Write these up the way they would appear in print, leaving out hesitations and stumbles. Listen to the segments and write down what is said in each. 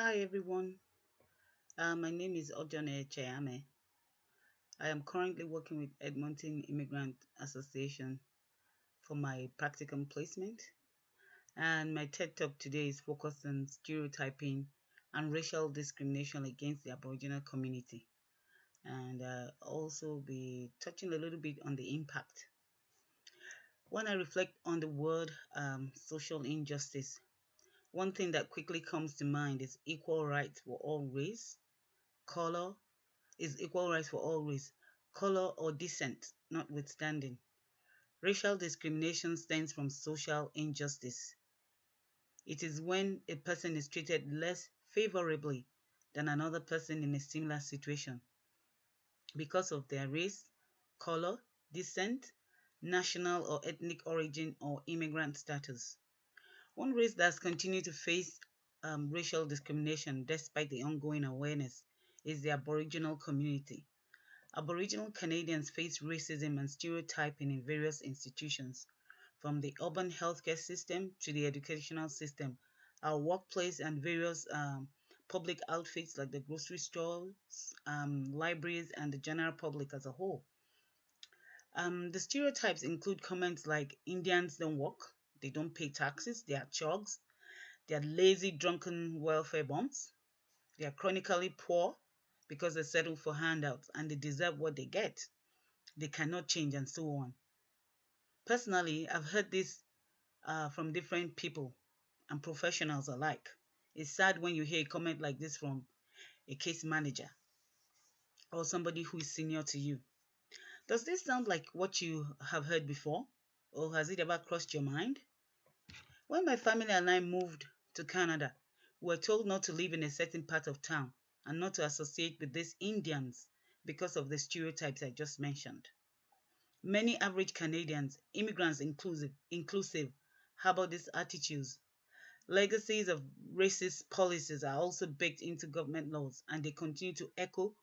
Hi everyone, my name is Ojone Eche-Ameh. I am currently working with Edmonton Immigrant Association for my practicum placement, and my TED Talk today is focused on stereotyping and racial discrimination against the Aboriginal community, and also be touching a little bit on the impact. When I reflect on the word social injustice, one thing that quickly comes to mind is equal rights for all race, color, is equal rights for all race, color, or descent notwithstanding. Racial discrimination stems from social injustice. It is when a person is treated less favorably than another person in a similar situation because of their race, color, descent, national or ethnic origin, or immigrant status. One race that's continued to face racial discrimination despite the ongoing awareness is the Aboriginal community. Aboriginal Canadians face racism and stereotyping in various institutions, from the urban healthcare system to the educational system, our workplace, and various public outfits like the grocery stores, libraries, and the general public as a whole. The stereotypes include comments like Indians don't work, they don't pay taxes, they are chugs, they are lazy, drunken welfare bums, they are chronically poor because they settle for handouts and they deserve what they get. They cannot change, and so on. Personally, I've heard this from different people and professionals alike. It's sad when you hear a comment like this from a case manager or somebody who is senior to you. Does this sound like what you have heard before? Or has it ever crossed your mind? When my family and I moved to Canada, we were told not to live in a certain part of town and not to associate with these Indians because of the stereotypes I just mentioned. Many average Canadians, immigrants inclusive, harbor these attitudes. Legacies of racist policies are also baked into government laws, and they continue to echo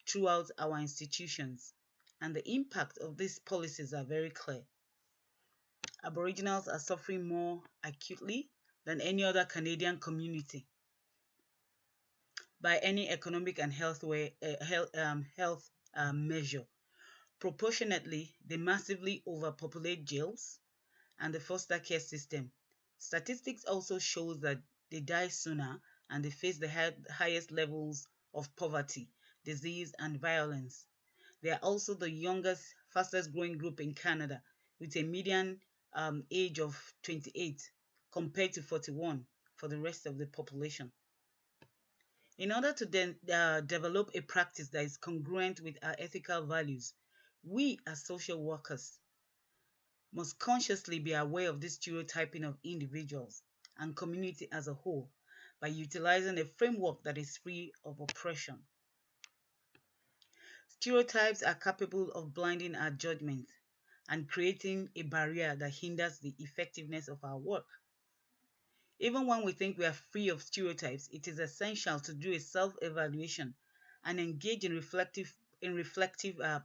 throughout our institutions. And the impact of these policies are very clear. Aboriginals are suffering more acutely than any other Canadian community by any economic and health measure. Proportionately, they massively overpopulate jails and the foster care system. Statistics also shows that they die sooner and they face the highest levels of poverty, disease, and violence. They are also the youngest, fastest growing group in Canada, with a median age of 28 compared to 41 for the rest of the population. In order to then develop a practice that is congruent with our ethical values, we as social workers must consciously be aware of this stereotyping of individuals and community as a whole by utilizing a framework that is free of oppression. Stereotypes are capable of blinding our judgment and creating a barrier that hinders the effectiveness of our work. Even when we think we are free of stereotypes, it is essential to do a self-evaluation and engage in reflective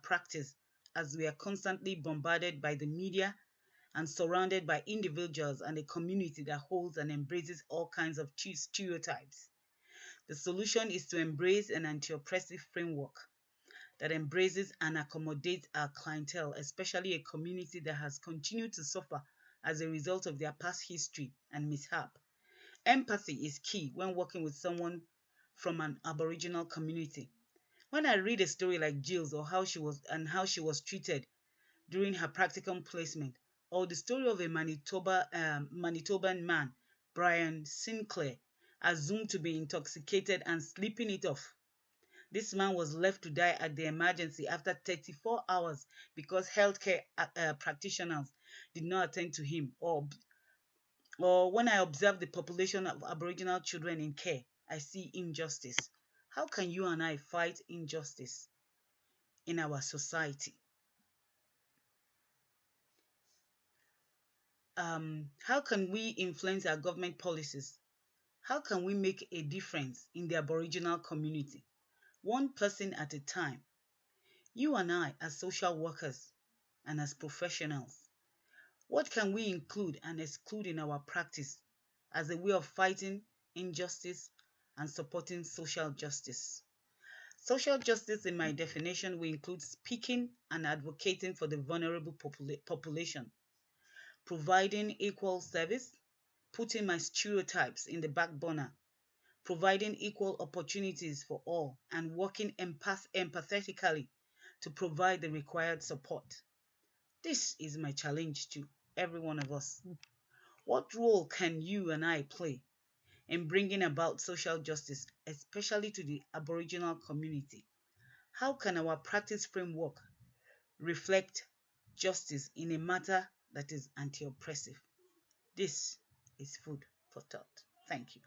practice, as we are constantly bombarded by the media and surrounded by individuals and a community that holds and embraces all kinds of stereotypes. The solution is to embrace an anti-oppressive framework that embraces and accommodates our clientele, especially a community that has continued to suffer as a result of their past history and mishap. Empathy is key when working with someone from an Aboriginal community. When I read a story like Jill's or how she was treated during her practicum placement, or the story of a Manitoban man, Brian Sinclair, assumed to be intoxicated and sleeping it off. This man was left to die at the emergency after 34 hours because healthcare practitioners did not attend to him. Or when I observe the population of Aboriginal children in care, I see injustice. How can you and I fight injustice in our society? How can we influence our government policies? How can we make a difference in the Aboriginal community? One person at a time. You and I as social workers and as professionals. What can we include and exclude in our practice as a way of fighting injustice and supporting social justice. Social justice, in my definition, will include speaking and advocating for the vulnerable population, providing equal service, putting my stereotypes in the back burner, providing equal opportunities for all, and working empathetically to provide the required support. This is my challenge to every one of us. What role can you and I play in bringing about social justice, especially to the Aboriginal community? How can our practice framework reflect justice in a matter that is anti-oppressive? This is food for thought. Thank you.